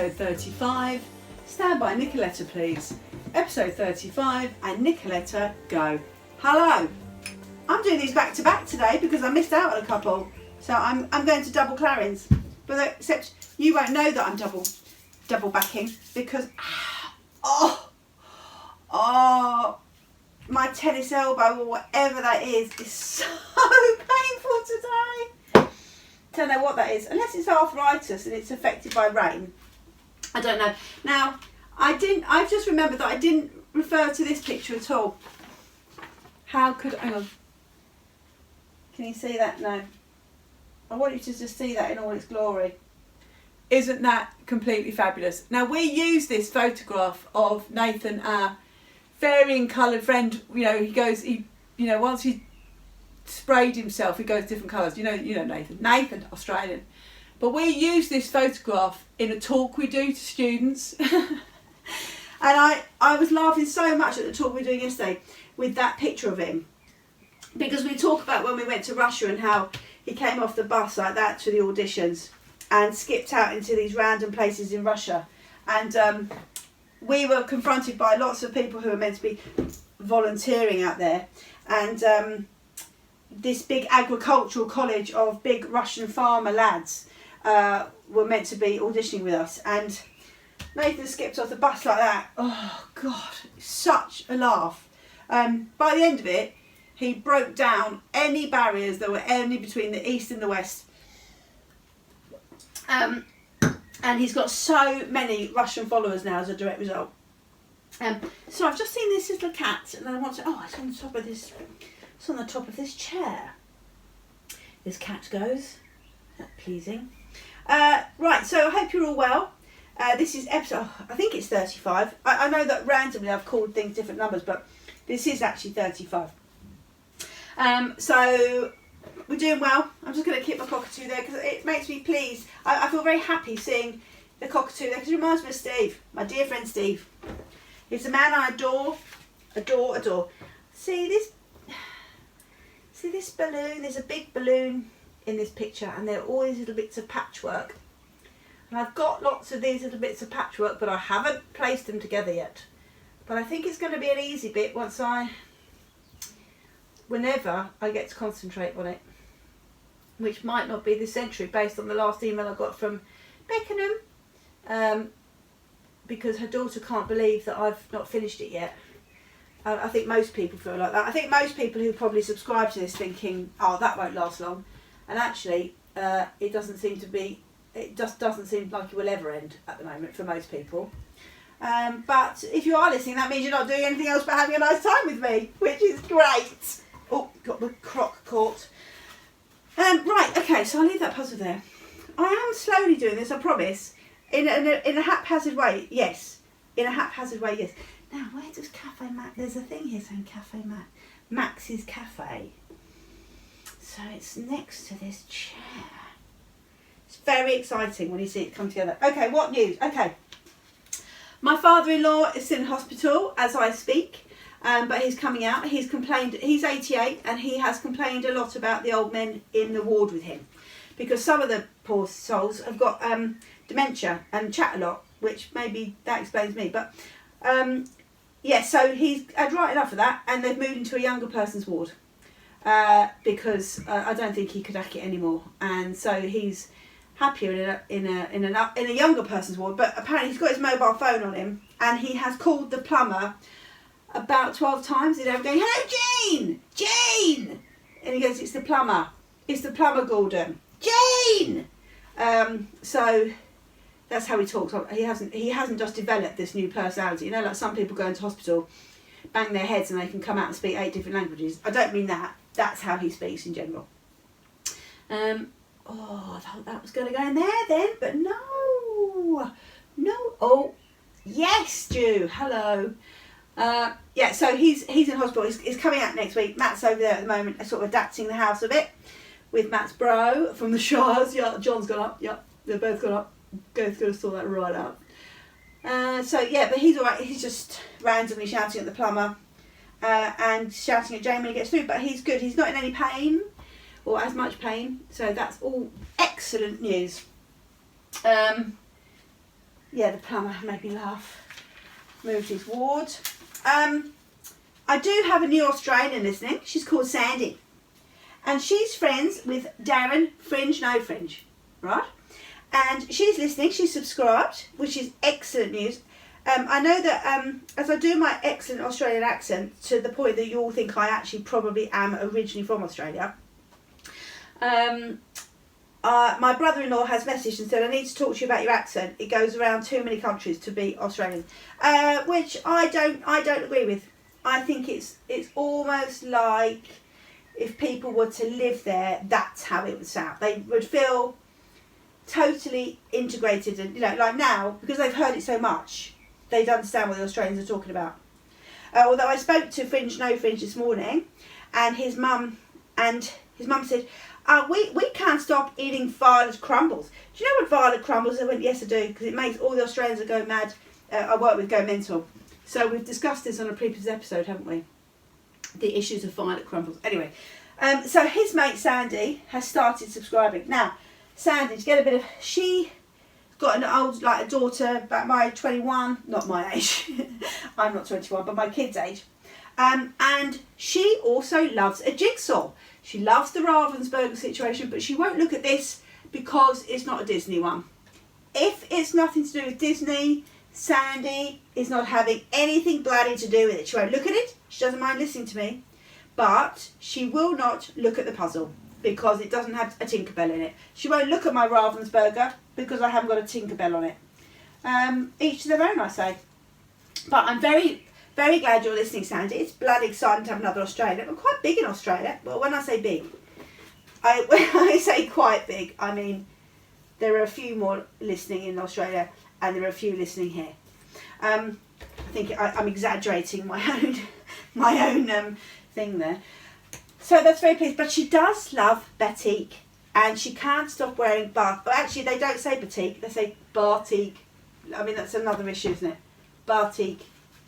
episode 35. Stand by Nicoletta, please. Episode 35 and Nicoletta, go. Hello. I'm doing these back to back today because I missed out on a couple. So I'm going to double Clarins. But except you won't know that I'm double backing because my tennis elbow or whatever that is so painful today. Don't know what that is, unless it's arthritis and it's affected by rain. I don't know. Now, I just remembered that I didn't refer to this picture at all. Hang on. Can you see that? No. I want you to just see that in all its glory. Isn't that completely fabulous? Now, we use this photograph of Nathan, our varying coloured friend. You know, once he sprayed himself, he goes different colours. You know Nathan, Australian. But we use this photograph in a talk we do to students. And I was laughing so much at the talk we were doing yesterday with that picture of him. Because we talk about when we went to Russia and how he came off the bus like that to the auditions and skipped out into these random places in Russia. And we were confronted by lots of people who were meant to be volunteering out there. And this big agricultural college of big Russian farmer lads were meant to be auditioning with us. And Nathan skipped off the bus like that. Oh, God, such a laugh. By the end of it, he broke down any barriers that were any between the East and the West. And he's got so many Russian followers now as a direct result. So I've just seen this little cat, and I want to. Oh, it's on the top of this. It's on the top of this chair. This cat goes. That's pleasing. Right. So I hope you're all well. This is episode. I think it's 35. I know that randomly I've called things different numbers, but this is actually 35. So we're doing well. I'm just going to keep my cockatoo there because it makes me pleased. I feel very happy seeing the cockatoo there because it reminds me of Steve, my dear friend Steve. He's a man I adore. See this balloon? There's a big balloon in this picture and there are all these little bits of patchwork. And I've got lots of these little bits of patchwork, but I haven't placed them together yet. But I think it's going to be an easy bit whenever I get to concentrate on it, which might not be this century based on the last email I got from Beckenham, because her daughter can't believe that I've not finished it yet. I think most people feel like that. I think most people who probably subscribe to this thinking, oh, that won't last long, and actually it just doesn't seem like it will ever end at the moment for most people. But if you are listening, that means you're not doing anything else but having a nice time with me, which is great. Oh, got the crock caught. Right, okay, so I'll leave that puzzle there. I am slowly doing this, I promise, in a haphazard way, yes. In a haphazard way, yes. Now, where does Cafe Max... There's a thing here saying Cafe Max. Max's Cafe. So it's next to this chair. It's very exciting when you see it come together. Okay, what news? Okay. My father-in-law is still in hospital as I speak. But he's coming out. He's complained. He's 88 and he has complained a lot about the old men in the ward with him, because some of the poor souls have got dementia and chat a lot, which maybe that explains me. But yeah, so he's had right enough of that, and they've moved into a younger person's ward because I don't think he could hack it anymore, and so he's happier in a younger person's ward. But apparently he's got his mobile phone on him, and he has called the plumber about 12 times. He'd have going, hello, Jane, and he goes, it's the plumber, Gordon, Jane. So that's how he talks. He hasn't just developed this new personality, like some people go into hospital, bang their heads, and they can come out and speak 8 different languages. I don't mean that. That's how he speaks in general. Oh, I thought that was going to go in there then, but no. Oh, yes, Stu, hello. Yeah, so he's in hospital. He's coming out next week. Matt's over there at the moment, sort of adapting the house a bit with Matt's bro from the Shires. Yeah, John's gone up. Yeah, they're both gone up. Both going to sort that right out. So yeah, but he's all right. He's just randomly shouting at the plumber and shouting at Jane when he gets through. But he's good. He's not in any pain or as much pain. So that's all excellent news. Yeah, the plumber made me laugh. Moved his ward. I do have a new Australian listening. She's called Sandy. And she's friends with Darren, Fringe No Fringe, right? And she's listening, she's subscribed, which is excellent news. I know that as I do my excellent Australian accent, to the point that you all think I actually probably am originally from Australia, my brother-in-law has messaged and said, I need to talk to you about your accent. It goes around too many countries to be Australian, which I don't agree with. I think it's almost like if people were to live there, that's how it would sound. They would feel totally integrated, and like now, because they've heard it so much, they'd understand what the Australians are talking about. Although I spoke to Fringe No Fringe this morning, and his mum said, we can't stop eating violet crumbles. Do you know what violet crumbles? I went, yes I do, because it makes all the Australians that go mad, I work with, go mental. So we've discussed this on a previous episode, haven't we? The issues of violet crumbles. Anyway, so his mate Sandy has started subscribing. Now, Sandy, to get a bit of, she got an old, like a daughter about my 21, not my age, I'm not 21, but my kid's age. And she also loves a jigsaw. She loves the Ravensburger situation, but she won't look at this because it's not a Disney one. If it's nothing to do with Disney, Sandy is not having anything bloody to do with it. She won't look at it. She doesn't mind listening to me, but she will not look at the puzzle because it doesn't have a Tinkerbell in it. She won't look at my Ravensburger because I haven't got a Tinkerbell on it. Each to their own, I say. But I'm very, very glad you're listening, Sandy. It's bloody exciting to have another Australian. I'm quite big in Australia. Well, when I say big, when I say quite big, I mean there are a few more listening in Australia and there are a few listening here. I think I'm exaggerating my own thing there. So that's very pleased. But she does love batik, and she can't stop wearing bath. But actually, they don't say batik; they say batik. I mean, that's another issue, isn't it? Batik.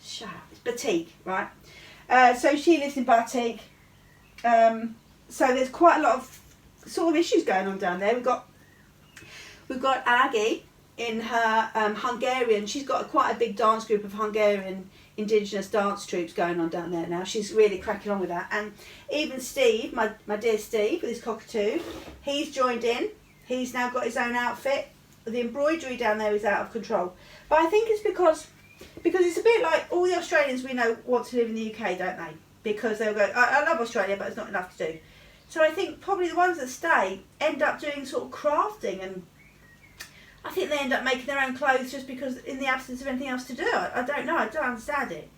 Shut up. It's batik, right? So she lives in batik. So there's quite a lot of sort of issues going on down there. We've got Aggie in her Hungarian. She's got quite a big dance group of Hungarian Indigenous dance troupes going on down there now. She's really cracking on with that. And even Steve, my dear Steve with his cockatoo, he's joined in. He's now got his own outfit. The embroidery down there is out of control. But I think it's because it's a bit like all the Australians we know want to live in the UK, don't they? Because they'll go, I love Australia, but it's not enough to do. So I think probably the ones that stay end up doing sort of crafting, and I think they end up making their own clothes just because in the absence of anything else to do. I don't know, I don't understand it.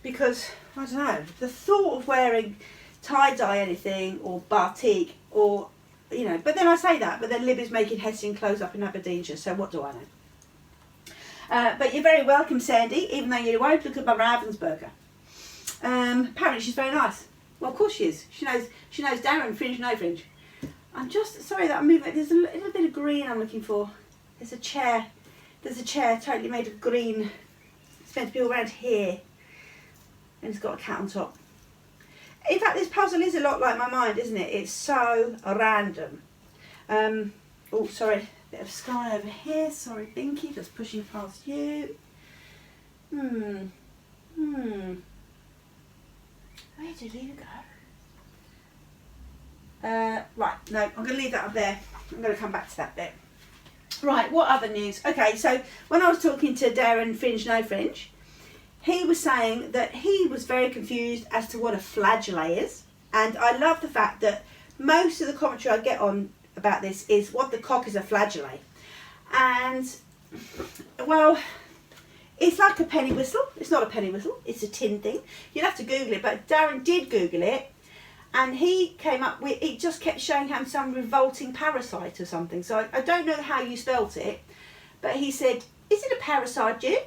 Because, I don't know, the thought of wearing tie-dye anything or batik or, but then I say that, but then Libby's making Hessian clothes up in Aberdeenshire, so what do I know? But you're very welcome, Sandy, even though you won't look at my Ravensburger. Apparently she's very nice. Well, of course she is. She knows Darren, Fringe No Fringe. I'm just sorry that I'm moving. There's a little bit of green I'm looking for. There's a chair totally made of green. It's meant to be all around here, and it's got a cat on top. In fact, this puzzle is a lot like my mind, isn't it? It's so random. Oh, sorry, bit of sky over here. Sorry, Binky, just pushing past you. Where did you go? Right, no, I'm going to leave that up there. I'm going to come back to that bit. Right, what other news? Okay, so when I was talking to Darren Fringe No Fringe, he was saying that he was very confused as to what a flageolet is. And I love the fact that most of the commentary I get on about this is what the cock is a flageolet. And, well, it's like a penny whistle. It's not a penny whistle, it's a tin thing. You'd have to Google it, but Darren did Google it. And he came up with, it just kept showing him some revolting parasite or something. So I don't know how you spelt it, but he said, is it a parasite, Jim?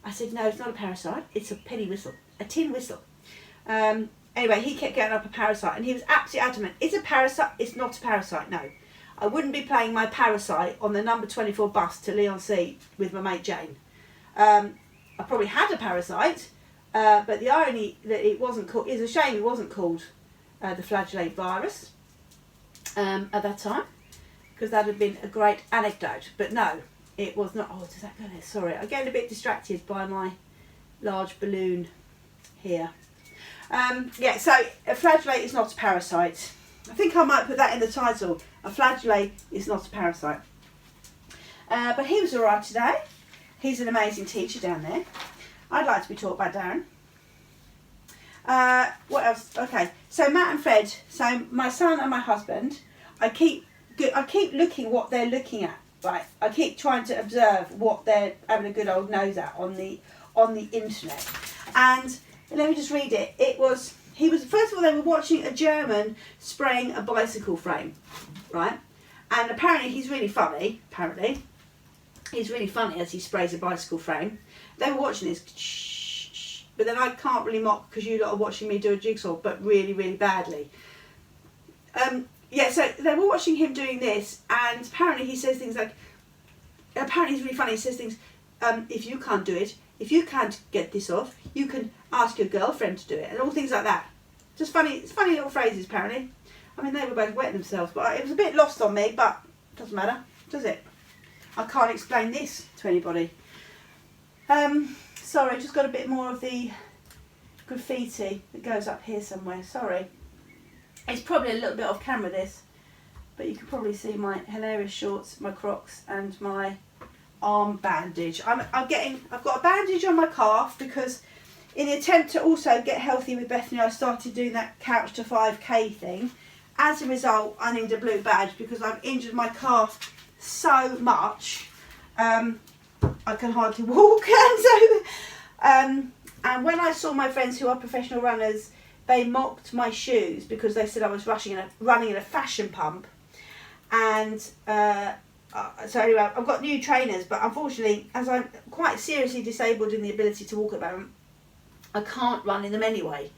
I said, no, it's not a parasite. It's a penny whistle, a tin whistle. Anyway, he kept getting up a parasite, and he was absolutely adamant. It's a parasite. It's not a parasite, no. I wouldn't be playing my parasite on the number 24 bus to Leigh-on-Sea with my mate Jane. I probably had a parasite, but the irony that it wasn't called, is a shame it wasn't called the flagellate virus at that time, because that had been a great anecdote. But no, it was not. Oh, does that go there? Sorry, I'm getting a bit distracted by my large balloon here. Yeah, so a flagellate is not a parasite. I think I might put that in the title. A flagellate is not a parasite. But he was alright today. He's an amazing teacher down there. I'd like to be taught by Darren. What else? Okay, so Matt and Fred. So my son and my husband. I keep looking what they're looking at. Right, I keep trying to observe what they're having a good old nose at on the internet. And let me just read it. First of all, they were watching a German spraying a bicycle frame, right? And apparently he's really funny. He's really funny as he sprays a bicycle frame. They were watching this, but then I can't really mock because you lot are watching me do a jigsaw, but really, really badly. Yeah, so they were watching him doing this, and apparently he says things like, apparently he's really funny, he says things, if you can't do it, if you can't get this off, you can ask your girlfriend to do it, and all things like that. Just funny, it's funny little phrases apparently. I mean, they were both wetting themselves, but it was a bit lost on me, but it doesn't matter, does it? I can't explain this to anybody. Sorry, just got a bit more of the graffiti that goes up here somewhere, sorry. It's probably a little bit off camera this, but you can probably see my hilarious shorts, my Crocs and my arm bandage. I've got a bandage on my calf because in the attempt to also get healthy with Bethany, I started doing that couch to 5k thing. As a result, I need a blue badge because I've injured my calf so much. I can hardly walk, and when I saw my friends who are professional runners, they mocked my shoes because they said I was running in a fashion pump. And so anyway, I've got new trainers, but unfortunately, as I'm quite seriously disabled in the ability to walk at the moment, I can't run in them anyway.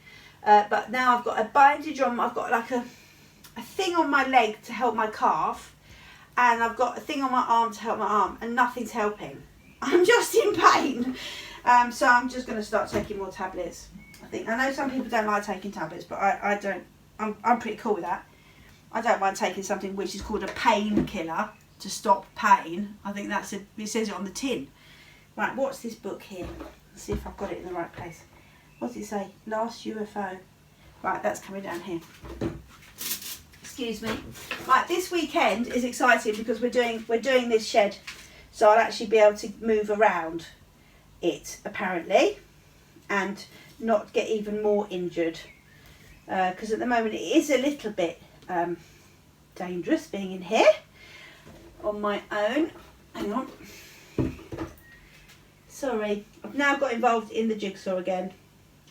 But now I've got a bandage on, I've got like a thing on my leg to help my calf, and I've got a thing on my arm to help my arm, and nothing's helping. I'm just in pain. So I'm just going to start taking more tablets. I know some people don't like taking tablets, but I don't. I'm pretty cool with that. I don't mind taking something which is called a painkiller to stop pain. I think it says it on the tin. Right, what's this book here? Let's see if I've got it in the right place. What does it say? Last UFO. Right, that's coming down here. Excuse me. Right, this weekend is exciting because we're doing this shed, so I'll actually be able to move around it apparently, and not get even more injured. Because at the moment it is a little bit dangerous being in here on my own. Hang on. Sorry, I've now got involved in the jigsaw again.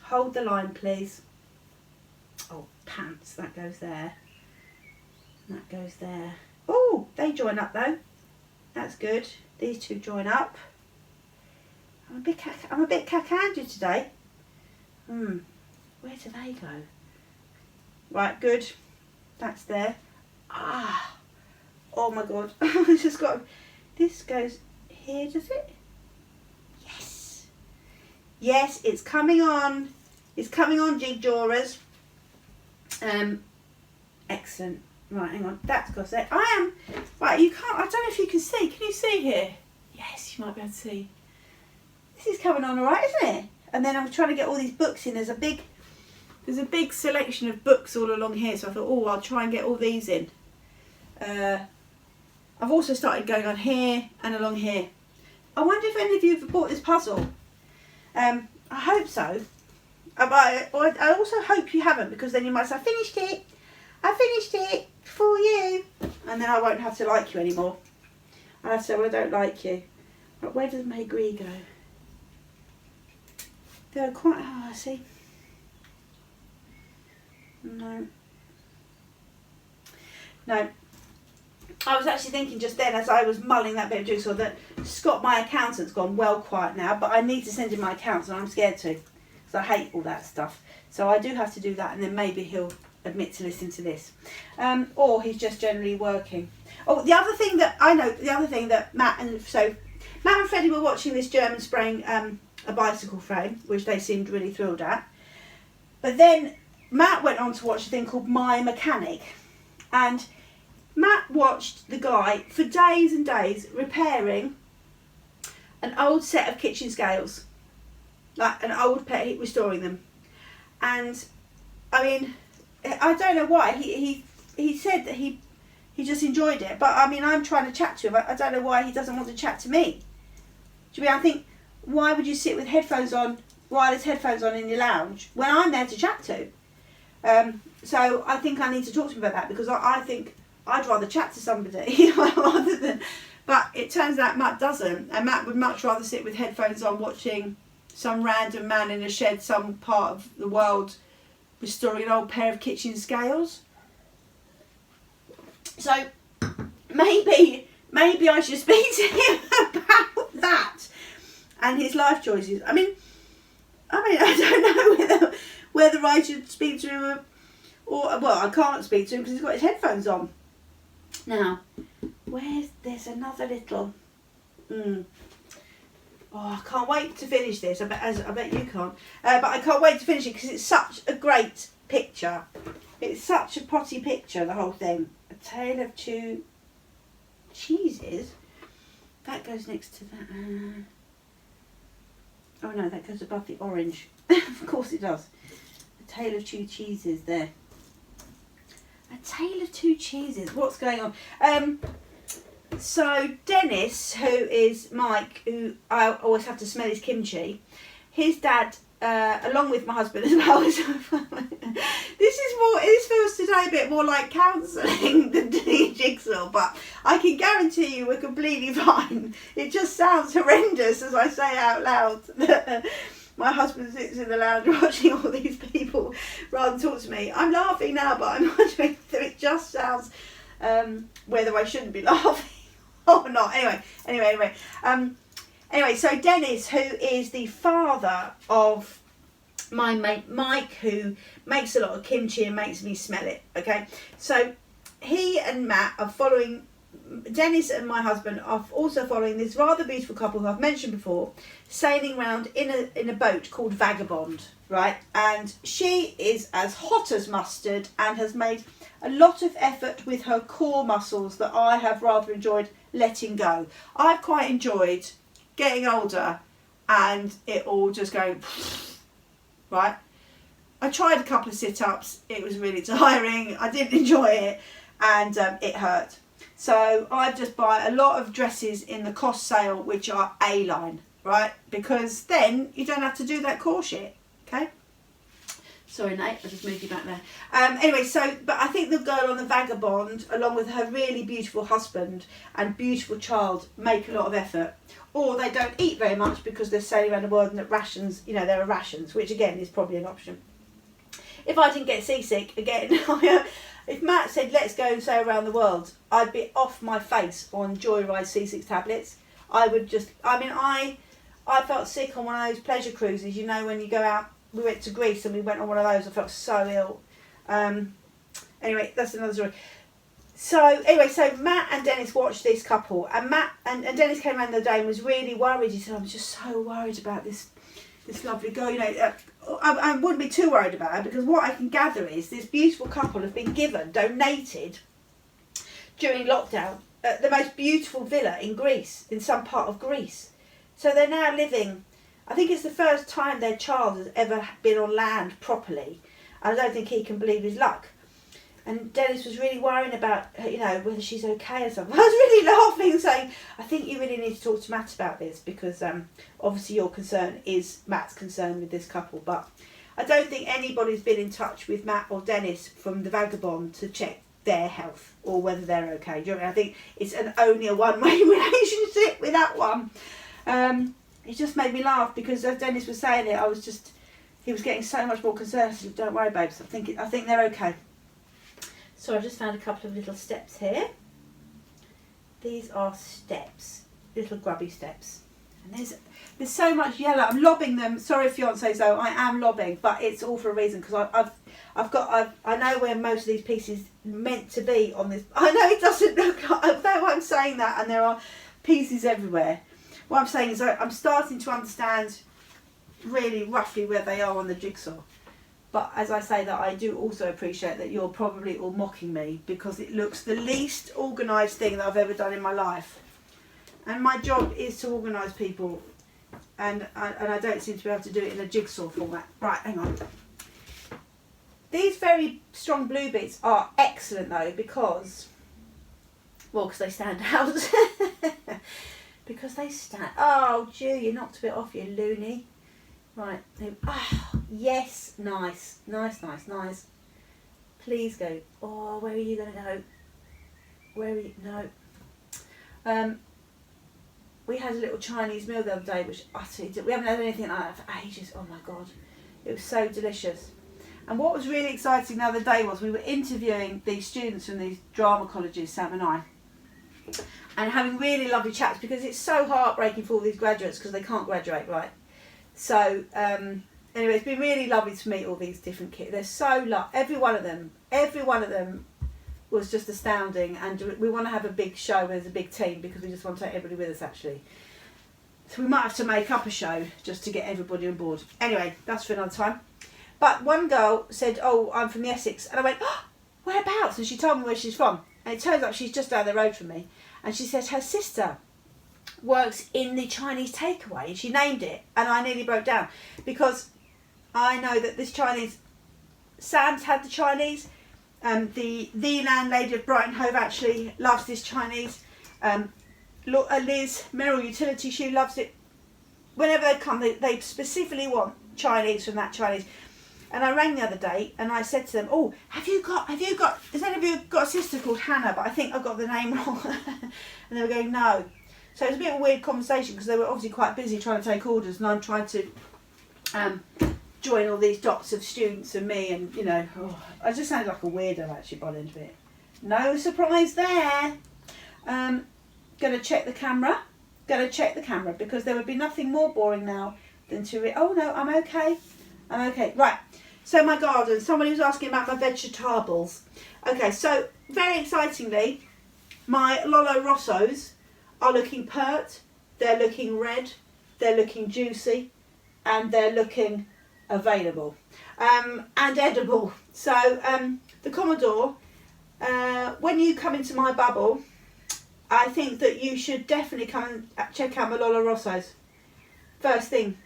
Hold the line, please. Oh, pants, that goes there. That goes there. Oh, they join up though. That's good. These two join up. I'm a bit cack-handed today. Where do they go? Right, good. That's there. Ah. Oh my god. I just got. This goes here, does it? Yes. Yes, it's coming on. It's coming on, JigJawers. Excellent. Right, hang on. That's got it. I am. Right, you can't. I don't know if you can see. Can you see here? Yes, you might be able to see. This is coming on alright, isn't it? And then I'm trying to get all these books in. There's a big selection of books all along here. So I thought, oh, I'll try and get all these in. I've also started going on here and along here. I wonder if any of you have bought this puzzle. I hope so. I also hope you haven't, because then you might say, I finished it for you. And then I won't have to like you anymore. And I say, well, I don't like you. But where does Maigri go? They're quite, oh, I see. No. I was actually thinking just then, as I was mulling that bit of jigsaw, that Scott, my accountant's gone well quiet now, but I need to send him my accounts and I'm scared to, because I hate all that stuff. So I do have to do that, and then maybe he'll admit to listening to this. Or he's just generally working. Oh, the other thing that Matt and Freddie were watching this German spraying a bicycle frame, which they seemed really thrilled at. But then Matt went on to watch a thing called My Mechanic, and Matt watched the guy for days and days repairing an old set of kitchen scales, like an old pet, restoring them. And I mean, I don't know why he said that he just enjoyed it, but I mean, I'm trying to chat to him. I don't know why he doesn't want to chat to me. Do you mean, I think, why would you sit with headphones on, wireless headphones on in your lounge when I'm there to chat to? So I think I need to talk to him about that, because I think I'd rather chat to somebody rather than. But it turns out Matt doesn't, and Matt would much rather sit with headphones on watching some random man in a shed, some part of the world, restoring an old pair of kitchen scales. So maybe I should speak to him about that and his life choices. I mean, I don't know whether I should speak to him or well, I can't speak to him because he's got his headphones on. Now, there's another little. Oh, I can't wait to finish this. I bet you can't. But I can't wait to finish it because it's such a great picture. It's such a potty picture, the whole thing. A tale of two cheeses. That goes next to that. Oh no, that goes above the orange. Of course it does. A tale of two cheeses there. A tale of two cheeses. What's going on? So Dennis, who is Mike, who I always have to smell his kimchi, his dad, along with my husband as well. This feels today a bit more like counselling than doing jigsaw, but I can guarantee you we're completely fine. It just sounds horrendous as I say out loud that my husband sits in the lounge watching all these people rather than talk to me. I'm laughing now, but I'm wondering if it just sounds whether I shouldn't be laughing or not. Anyway, so Dennis, who is the father of my mate Mike, who makes a lot of kimchi and makes me smell it, okay? So he and Matt are following, Dennis and my husband are also following this rather beautiful couple who I've mentioned before, sailing around in a boat called Vagabond, right? And she is as hot as mustard and has made a lot of effort with her core muscles that I have rather enjoyed letting go. I've quite enjoyed getting older and it all just going right. I tried a couple of sit-ups, it was really tiring, I didn't enjoy it, and it hurt. So I just buy a lot of dresses in the cost sale which are A-line, right? Because then you don't have to do that core shit, okay? Sorry Nate, I just moved you back there. Anyway, but I think the girl on the Vagabond, along with her really beautiful husband and beautiful child, make a lot of effort. Or they don't eat very much because they're sailing around the world and that rations, there are rations, which again is probably an option. If I didn't get seasick, again, if Matt said let's go and sail around the world, I'd be off my face on Joyride seasick tablets. I would just, I felt sick on one of those pleasure cruises, when you go out. We went to Greece and we went on one of those. I felt so ill. Anyway, that's another story. So Matt and Dennis watched this couple, and Matt and Dennis came around the other day and was really worried. He said, "I'm just so worried about this lovely girl." I wouldn't be too worried about her because what I can gather is this beautiful couple have been donated during lockdown the most beautiful villa in Greece, in some part of Greece. So they're now living. I think it's the first time their child has ever been on land properly. I don't think he can believe his luck. And Dennis was really worrying about, whether she's okay or something. I was really laughing, saying, I think you really need to talk to Matt about this because obviously your concern is Matt's concern with this couple. But I don't think anybody's been in touch with Matt or Dennis from the Vagabond to check their health or whether they're okay. Do you know what I mean? I think it's only a one-way relationship with that one. It just made me laugh because as Dennis was saying it, he was getting so much more concerned. I said, don't worry, babes. I think they're okay. So I've just found a couple of little steps here. These are steps, little grubby steps. And there's so much yellow. I'm lobbing them. Sorry, fiancé, so I am lobbing, but it's all for a reason because I know where most of these pieces meant to be on this. I know it doesn't look like, although I'm saying that, and there are pieces everywhere. What I'm saying is I'm starting to understand really roughly where they are on the jigsaw. But as I say that, I do also appreciate that you're probably all mocking me because it looks the least organised thing that I've ever done in my life. And my job is to organise people, and I don't seem to be able to do it in a jigsaw format. Right, hang on. These very strong blue beads are excellent though, because they stand out. Because they stand. Oh, gee, you knocked a bit off, you loony. Right. Oh, yes. Nice. Please go. Oh, where are you going to go? Where are you? No. We had a little Chinese meal the other day, which we haven't had anything like that for ages. Oh my God. It was so delicious. And what was really exciting the other day was we were interviewing these students from these drama colleges, Sam and I, and having really lovely chats, because it's so heartbreaking for all these graduates because they can't graduate, right? So anyway, it's been really lovely to meet all these different kids. They're so every one of them was just astounding, and we want to have a big show as a big team because we just want to take everybody with us actually. So we might have to make up a show just to get everybody on board. Anyway, that's for another time. But one girl said, "Oh, I'm from the Essex," and I went, "Oh, whereabouts?" And she told me where she's from, and it turns out she's just down the road from me. And she said her sister works in the Chinese takeaway, and she named it, and I nearly broke down because I know that this Chinese, Sam's had the Chinese, the landlady of Brighton Hove actually loves this Chinese. Liz, Merrill Utility, she loves it. Whenever they come, they specifically want Chinese from that Chinese. And I rang the other day and I said to them, "Oh, has any of you got a sister called Hannah? But I think I got the name wrong." And they were going, "No." So it was a bit of a weird conversation because they were obviously quite busy trying to take orders, and I'm trying to join all these dots of students and me, and I just sounded like a weirdo actually by the end of it. No surprise there. Gonna check the camera. Because there would be nothing more boring now than to oh no, I'm okay. Right. So my garden, somebody was asking about my vegetables. Okay, so very excitingly, my Lolo Rossos are looking pert, they're looking red, they're looking juicy, and they're looking available and edible. So the Commodore, when you come into my bubble, I think that you should definitely come and check out my Lolo Rossos. First thing,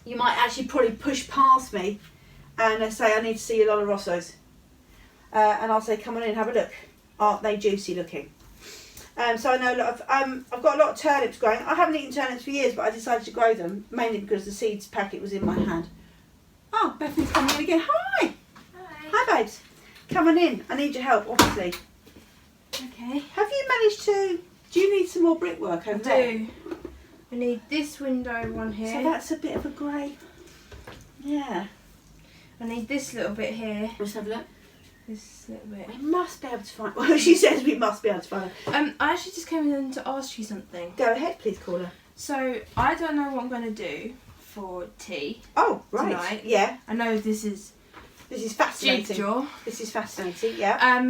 you might actually probably push past me and say, "I need to see your Lolo Rossos." And I'll say, "Come on in, have a look. Aren't they juicy looking?" So I know a lot of, I've got a lot of turnips growing. I haven't eaten turnips for years, but I decided to grow them, mainly because the seeds packet was in my hand. Oh, Bethany's coming in again. Hi! Hi, babes. Come on in. I need your help, obviously. Okay. Have you managed to, do you need some more brickwork over there? I do. I need this window one here. So that's a bit of a grey. Yeah. I need this little bit here. Let's have a look. This little bit. We must be able to find, well, she says we must be able to find it. I actually just came in to ask you something. Go ahead, please, caller. So, I don't know what I'm going to do for tea. Oh, right. Tonight. Yeah. I know this is fascinating. JigJaw. This is fascinating, yeah.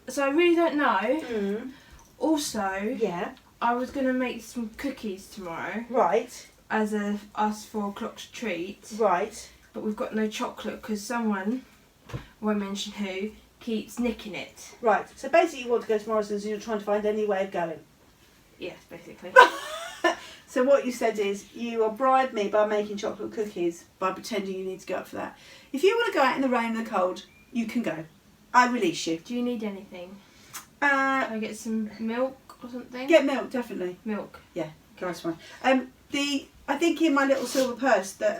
So I really don't know. Mm. Also, yeah. I was going to make some cookies tomorrow. Right. As us 4 o'clock's treat. Right. But we've got no chocolate because someone, I won't mention who, keeps nicking it. Right. So basically you want to go to Morrison's and you're trying to find any way of going. Yes, basically. So what you said is you will bribe me by making chocolate cookies by pretending you need to go out for that. If you want to go out in the rain and the cold, you can go. I release you. Do you need anything? Can I get some milk or something? Get milk, definitely. Milk. Yeah, that's fine. I think in my little silver purse that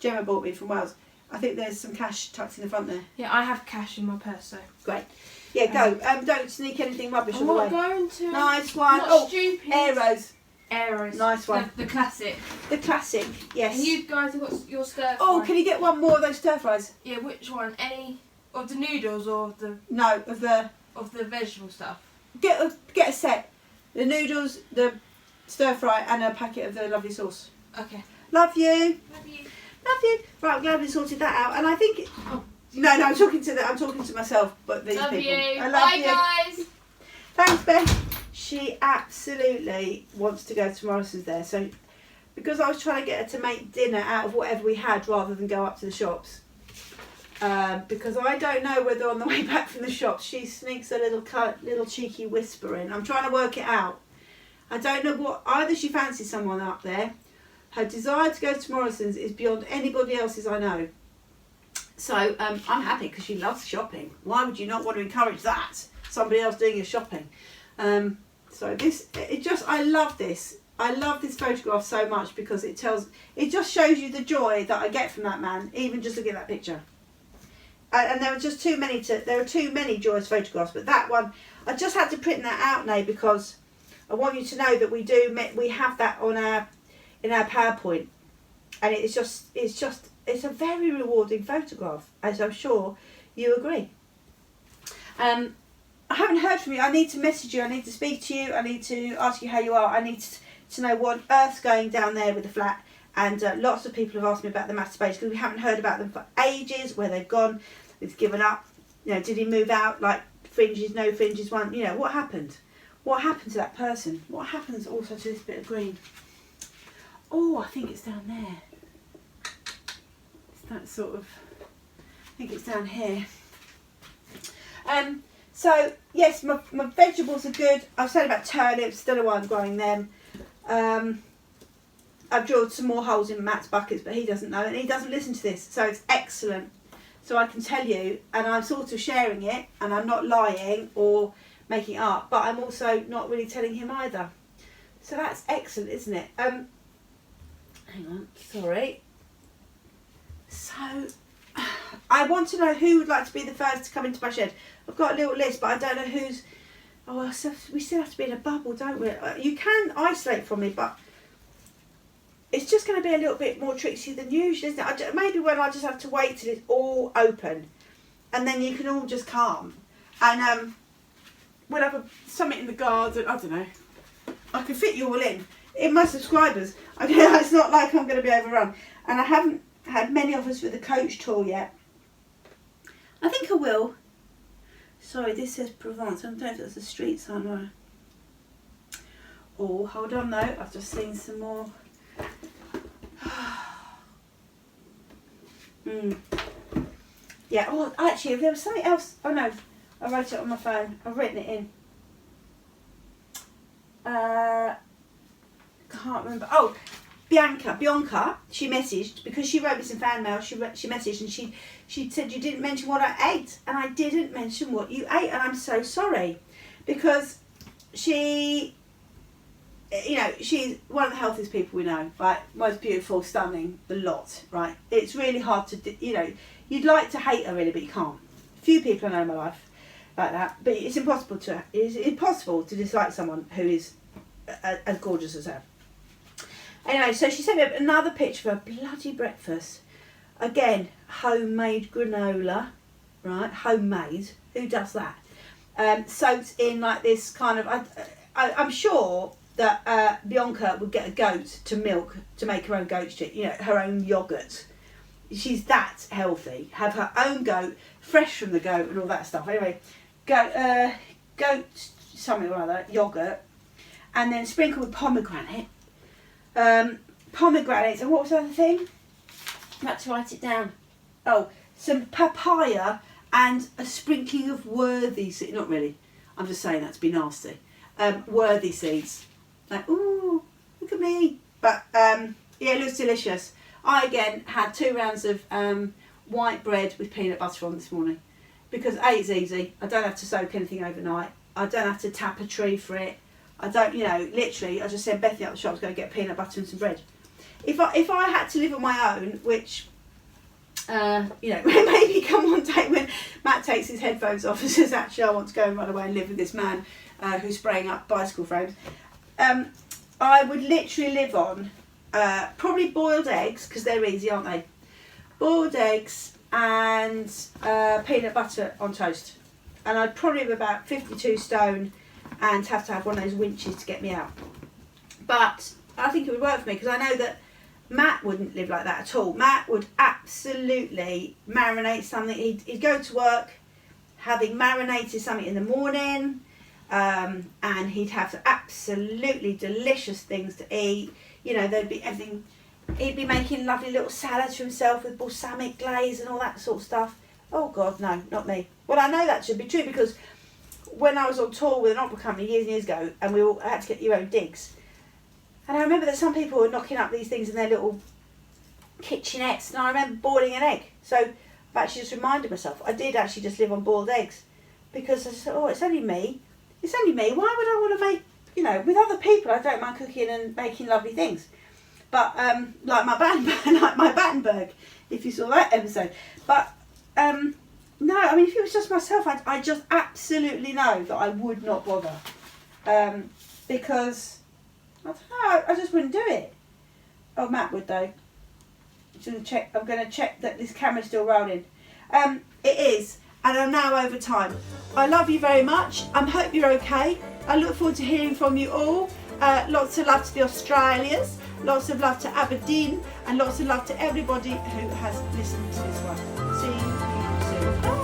Gemma bought me from Wales, I think there's some cash tucked in the front there. Yeah, I have cash in my purse, so. Great. Yeah, go. Don't sneak anything rubbish on the way. I'm not going to. Nice one. Not stupid. Arrows. Nice one. The classic. The classic, yes. And you guys have got your stir fry. Oh, can you get one more of those stir fries? Yeah, which one? Any of the noodles or of the? No, of the vegetable stuff. Get a set. The noodles, the stir fry, and a packet of the lovely sauce. Okay. Love you. Love you. Love you. Right, I'm glad we sorted that out. And I think. No, I'm talking to myself, but these love people. You. I love Bye, you. guys. Thanks, Beth. She absolutely wants to go to Morrison's there. So, because I was trying to get her to make dinner out of whatever we had rather than go up to the shops. Because I don't know whether on the way back from the shops she sneaks a little cheeky whisper in. I'm trying to work it out. I don't know what, either she fancies someone up there. Her desire to go to Morrison's is beyond anybody else's I know. So I'm happy because she loves shopping. Why would you not want to encourage that? Somebody else doing your shopping. So I love this. I love this photograph so much because it just shows you the joy that I get from that man, even just looking at that picture. And there are just too many joyous photographs, but that one, I just had to print that out now because I want you to know that we have that in our PowerPoint, and it's a very rewarding photograph, as I'm sure you agree. I haven't heard from you. I need to message you. I need to speak to you. I need to ask you how you are. I need to know what on earth's going down there with the flat. And lots of people have asked me about the master because we haven't heard about them for ages, where they've gone, they've given up. You know, did he move out, like fringes, no fringes, one? You know, what happened? What happened to that person? What happens also to this bit of green? Oh, I think it's down there. It's that sort of, I think it's down here. So, yes, my vegetables are good. I've said about turnips, don't know why I'm growing them. I've drilled some more holes in Matt's buckets, but he doesn't know, and he doesn't listen to this, so it's excellent. So I can tell you, and I'm sort of sharing it, and I'm not lying or making it up, but I'm also not really telling him either. So that's excellent, isn't it? Hang on, sorry. So, I want to know who would like to be the first to come into my shed. I've got a little list, but I don't know who's... Oh, well, so we still have to be in a bubble, don't we? You can isolate from me, but it's just going to be a little bit more tricksy than usual, isn't it? Maybe when I just have to wait till it's all open, and then you can all just come. And we'll have something in the garden, I don't know. I can fit you all in my subscribers. It's not like I'm going to be overrun. And I haven't had many offers for the coach tour yet. I think I will. Sorry, this says Provence. I don't know if that's a street sign or... Oh, hold on though. I've just seen some more. Yeah, oh, actually, if there was something else... Oh no, I wrote it on my phone. I've written it in. Can't remember. Oh, Bianca, she messaged, because she wrote me some fan mail, she messaged and she said you didn't mention what I ate, and I didn't mention what you ate, and I'm so sorry, because she, you know, she's one of the healthiest people we know, right? Most beautiful, stunning, the lot, right? It's really hard to, you know, you'd like to hate her really, but you can't. Few people I know in my life like that, but it's impossible to dislike someone who is as gorgeous as her. Anyway, so she sent me another picture of her bloody breakfast. Again, homemade granola, right? Homemade. Who does that? Soaked in like this kind of... I'm sure that Bianca would get a goat to milk to make her own goat shit, you know, her own yoghurt. She's that healthy. Have her own goat, fresh from the goat and all that stuff. Anyway, goat something or other, yoghurt, and then sprinkle with pomegranate. Pomegranates, and what was the other thing? I had to write it down. Oh, some papaya and a sprinkling of worthy seeds. Not really, I'm just saying that to be nasty. Worthy seeds. Like, ooh, look at me. But yeah, it looks delicious. I again had 2 rounds of white bread with peanut butter on this morning, because A, it's easy. I don't have to soak anything overnight. I don't have to tap a tree for it. I don't, you know, literally, I just sent Bethy out the shop to go get peanut butter and some bread. If I had to live on my own, which, you know, maybe come one day when Matt takes his headphones off and says, actually, I want to go and run away and live with this man who's spraying up bicycle frames, I would literally live on probably boiled eggs, because they're easy, aren't they? Boiled eggs and peanut butter on toast. And I'd probably be about 52 stone and have to have one of those winches to get me out. But I think it would work for me, because I know that Matt wouldn't live like that at all. Matt would absolutely marinate something. He'd go to work having marinated something in the morning, and he'd have absolutely delicious things to eat. You know, there'd be everything. He'd be making lovely little salads for himself with balsamic glaze and all that sort of stuff. Oh God, no, not me. Well, I know that should be true, because when I was on tour with an opera company years and years ago, and we all had to get your own digs. And I remember that some people were knocking up these things in their little kitchenettes, and I remember boiling an egg. So I've actually just reminded myself, I did actually just live on boiled eggs. Because I said, oh, it's only me. It's only me. Why would I want to make, you know, with other people, I don't mind cooking and making lovely things. But, like my Battenberg, if you saw that episode. But, no, I mean, if it was just myself, I just absolutely know that I would not bother. Because, I don't know, I just wouldn't do it. Oh, Matt would though. I'm going to check that this camera's still rolling. It is, and I'm now over time. I love you very much. I hope you're okay. I look forward to hearing from you all. Lots of love to the Australians, lots of love to Aberdeen, and lots of love to everybody who has listened to this one. See you soon. Bye.